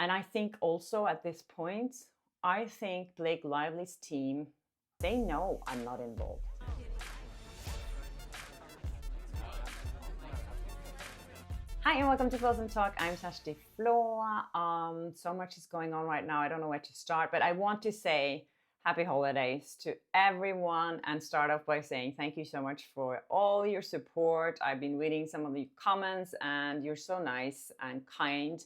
And I think also at this point, I think Blake Lively's team, they know I'm not involved. Hi and welcome to Close and Talk. I'm Kjersti Flaa. So much is going on right now. I don't know where to start, but I want to say happy holidays to everyone and start off by saying thank you so much for all your support. I've been reading some of the comments and you're so nice and kind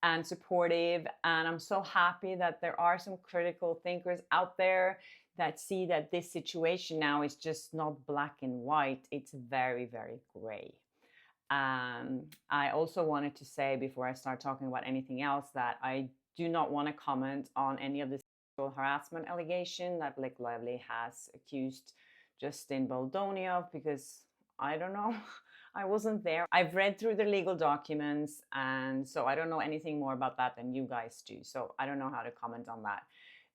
and supportive, and I'm so happy that there are some critical thinkers out there that see that this situation now is just not black and white, it's very, very gray. I also wanted to say before I start talking about anything else that I do not want to comment on any of the sexual harassment allegation that Blake Lively has accused Justin Baldoni of, because I don't know. I wasn't there. I've read through the legal documents, and so I don't know anything more about that than you guys do. So I don't know how to comment on that.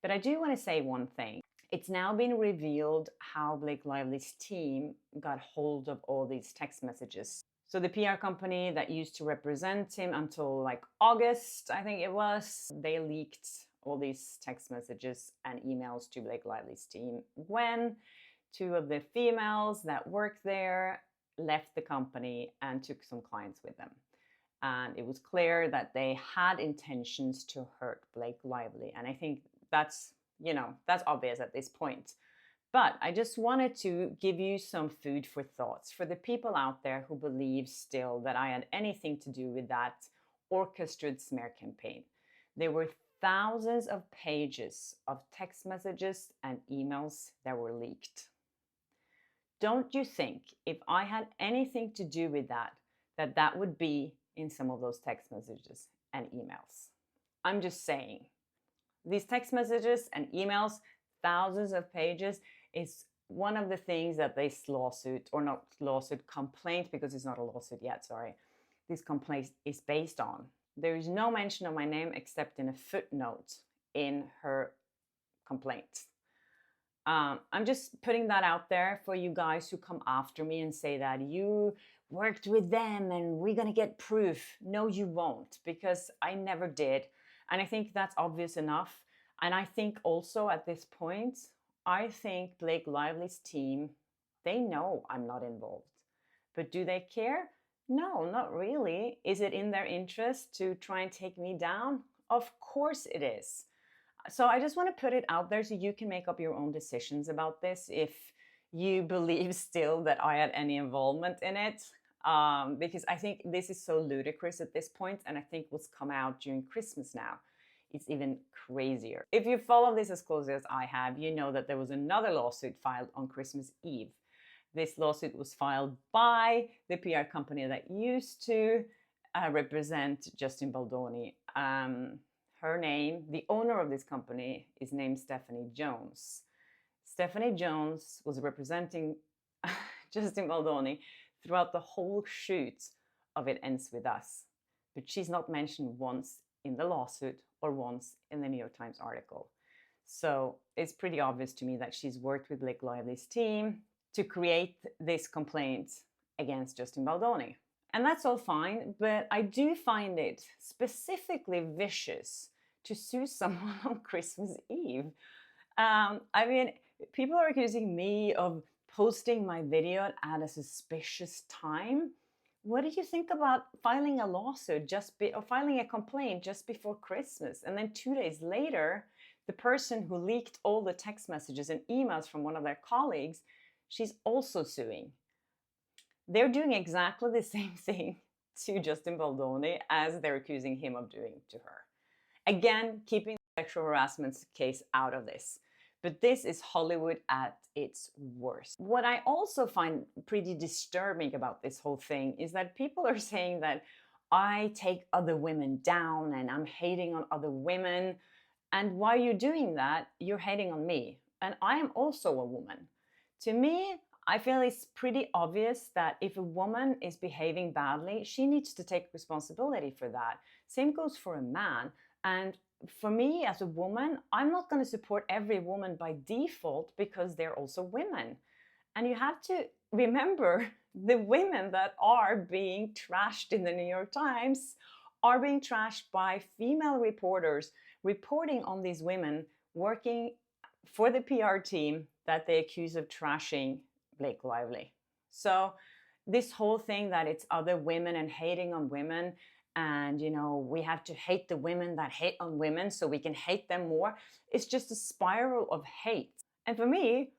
But I do want to say one thing. It's now been revealed how Blake Lively's team got hold of all these text messages. So the PR company that used to represent him until like August, I think it was, they leaked all these text messages and emails to Blake Lively's team when two of the females that worked there left the company and took some clients with them. And it was clear that they had intentions to hurt Blake Lively. And I think that's, that's obvious at this point. But I just wanted to give you some food for thoughts for the people out there who believe still that I had anything to do with that orchestrated smear campaign. There were thousands of pages of text messages and emails that were leaked. Don't you think if I had anything to do with that, that would be in some of those text messages and emails? I'm just saying. These text messages and emails, thousands of pages, is one of the things that this lawsuit, or not lawsuit, complaint, because it's not a lawsuit yet, sorry, this complaint is based on. There is no mention of my name except in a footnote in her complaint. I'm just putting that out there for you guys who come after me and say that you worked with them and we're going to get proof. No, you won't, because I never did. And I think that's obvious enough. And I think also at this point, I think Blake Lively's team, they know I'm not involved. But do they care? No, not really. Is it in their interest to try and take me down? Of course it is. So I just want to put it out there so you can make up your own decisions about this if you believe still that I had any involvement in it. Because I think this is so ludicrous at this point, and I think what's come out during Christmas now, it's even crazier. If you follow this as closely as I have, you know that there was another lawsuit filed on Christmas Eve. This lawsuit was filed by the PR company that used to represent Justin Baldoni. Her name, the owner of this company, is named Stephanie Jones. Stephanie Jones was representing Justin Baldoni throughout the whole shoot of It Ends With Us. But she's not mentioned once in the lawsuit or once in the New York Times article. So it's pretty obvious to me that she's worked with Blake Lively's team to create this complaint against Justin Baldoni. And that's all fine, but I do find it specifically vicious to sue someone on Christmas Eve. I mean, people are accusing me of posting my video at a suspicious time. What do you think about filing a lawsuit or filing a complaint just before Christmas? And then 2 days later, the person who leaked all the text messages and emails from one of their colleagues, she's also suing. They're doing exactly the same thing to Justin Baldoni as they're accusing him of doing to her. Again, keeping the sexual harassment case out of this. But this is Hollywood at its worst. What I also find pretty disturbing about this whole thing is that people are saying that I take other women down and I'm hating on other women. And while you're doing that, you're hating on me. And I am also a woman. To me, I feel it's pretty obvious that if a woman is behaving badly, she needs to take responsibility for that. Same goes for a man. And for me as a woman, I'm not going to support every woman by default because they're also women. And you have to remember the women that are being trashed in the New York Times are being trashed by female reporters reporting on these women working for the PR team that they accuse of trashing Blake Lively. So this whole thing that it's other women and hating on women, and we have to hate the women that hate on women so we can hate them more, it's just a spiral of hate. And for me,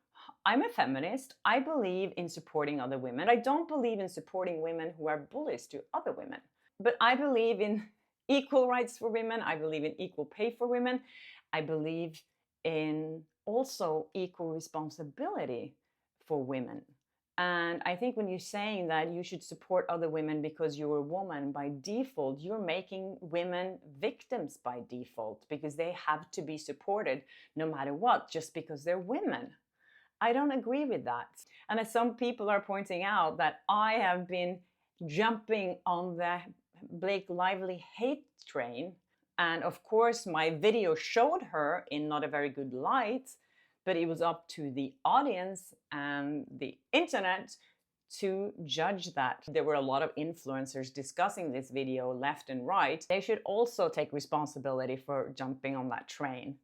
I'm a feminist. I believe in supporting other women. I don't believe in supporting women who are bullies to other women. But I believe in equal rights for women. I believe in equal pay for women. I believe in also equal responsibility for women. And I think when you're saying that you should support other women because you're a woman, by default, you're making women victims by default, because they have to be supported no matter what, just because they're women. I don't agree with that. And as some people are pointing out, that I have been jumping on the Blake Lively hate train. And of course, my video showed her in not a very good light, but it was up to the audience and the internet to judge that. There were a lot of influencers discussing this video left and right. They should also take responsibility for jumping on that train.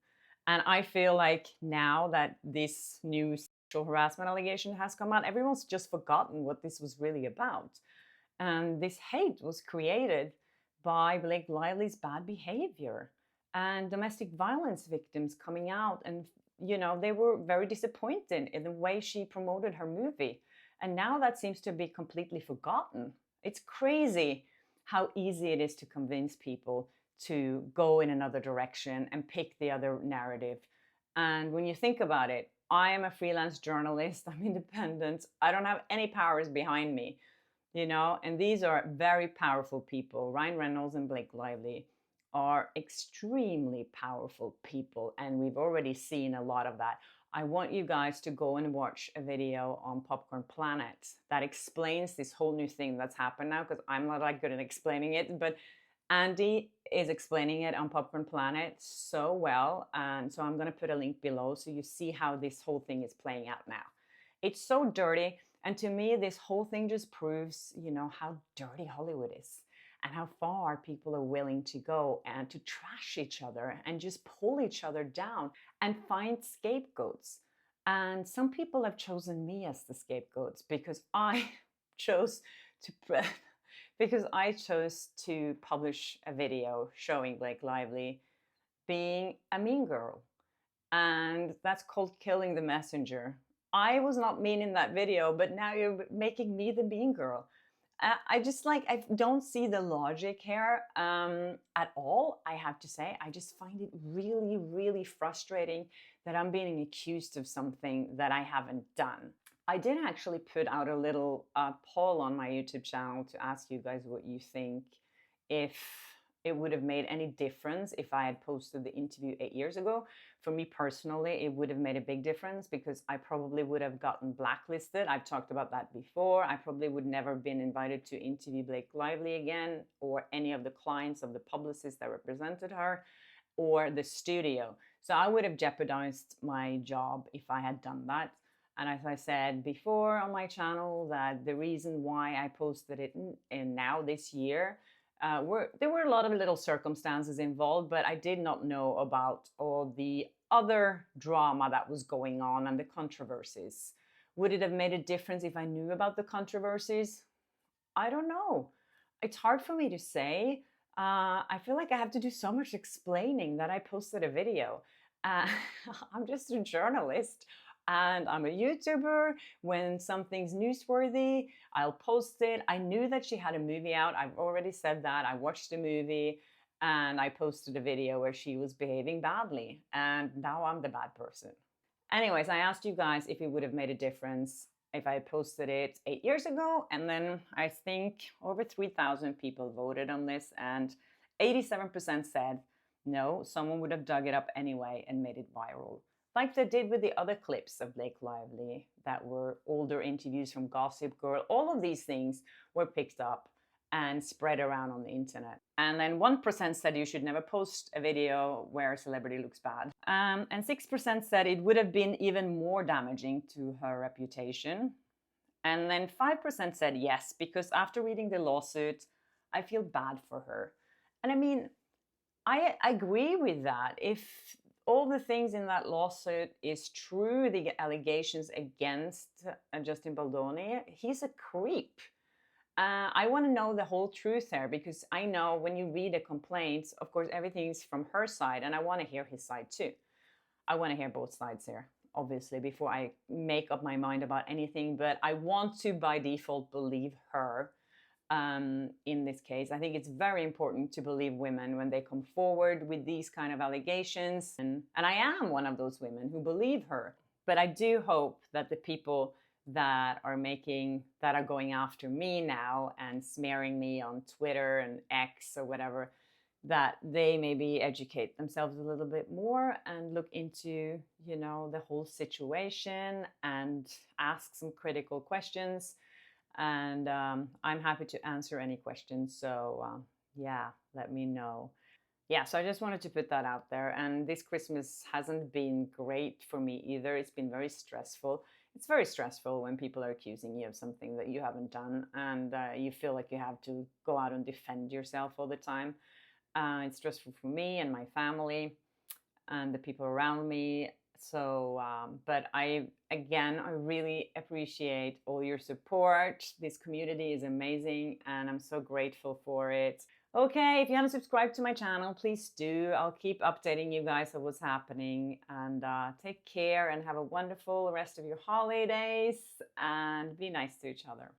And I feel like now that this new sexual harassment allegation has come out, everyone's just forgotten what this was really about. And this hate was created by Blake Lively's bad behavior and domestic violence victims coming out, and they were very disappointed in the way she promoted her movie. And now that seems to be completely forgotten. It's crazy how easy it is to convince people to go in another direction and pick the other narrative. And when you think about it, I am a freelance journalist, I'm independent, I don't have any powers behind me, and these are very powerful people. Ryan Reynolds and Blake Lively are extremely powerful people, and we've already seen a lot of that. I want you guys to go and watch a video on Popcorn Planet that explains this whole new thing that's happened now, because I'm not that good at explaining it, but Andy is explaining it on Popcorn Planet so well. And so I'm going to put a link below so you see how this whole thing is playing out now. It's so dirty. And to me, this whole thing just proves, how dirty Hollywood is and how far people are willing to go and to trash each other and just pull each other down and find scapegoats. And some people have chosen me as the scapegoats because I chose to publish a video showing Blake Lively being a mean girl. And that's called killing the messenger. I was not mean in that video, but now you're making me the mean girl. I don't see the logic here at all, I have to say. I just find it really, really frustrating that I'm being accused of something that I haven't done. I did actually put out a little poll on my YouTube channel to ask you guys what you think, if it would have made any difference if I had posted the interview 8 years ago. For me personally, it would have made a big difference because I probably would have gotten blacklisted. I've talked about that before. I probably would never have been invited to interview Blake Lively again, or any of the clients of the publicists that represented her, or the studio. So I would have jeopardized my job if I had done that. And as I said before on my channel, that the reason why I posted it in now this year, there were a lot of little circumstances involved, but I did not know about all the other drama that was going on and the controversies. Would it have made a difference if I knew about the controversies? I don't know. It's hard for me to say. I feel like I have to do so much explaining that I posted a video. I'm just a journalist. And I'm a YouTuber. When something's newsworthy, I'll post it. I knew that she had a movie out. I've already said that. I watched the movie and I posted a video where she was behaving badly. And now I'm the bad person. Anyways, I asked you guys if it would have made a difference if I posted it 8 years ago. And then I think over 3,000 people voted on this. And 87% said no, someone would have dug it up anyway and made it viral. Like they did with the other clips of Blake Lively that were older interviews from Gossip Girl. All of these things were picked up and spread around on the internet. And then 1% said you should never post a video where a celebrity looks bad. And 6% said it would have been even more damaging to her reputation. And then 5% said yes, because after reading the lawsuit, I feel bad for her. And I mean, I agree with that. If all the things in that lawsuit is true, the allegations against Justin Baldoni, he's a creep. I want to know the whole truth there, because I know when you read a complaint, of course, everything's from her side, and I want to hear his side too. I want to hear both sides here, obviously, before I make up my mind about anything. But I want to, by default, believe her in this case. I think it's very important to believe women when they come forward with these kind of allegations. And I am one of those women who believe her. But I do hope that the people that are going after me now and smearing me on Twitter and X or whatever, that they maybe educate themselves a little bit more and look into, you know, the whole situation and ask some critical questions. And I'm happy to answer any questions. So yeah, let me know. Yeah, so I just wanted to put that out there. And this Christmas hasn't been great for me either. It's been very stressful. It's very stressful when people are accusing you of something that you haven't done, and you feel like you have to go out and defend yourself all the time. It's stressful for me and my family and the people around me. So, but I really appreciate all your support. This community is amazing and I'm so grateful for it. Okay, if you haven't subscribed to my channel, please do. I'll keep updating you guys of what's happening. And take care and have a wonderful rest of your holidays and be nice to each other.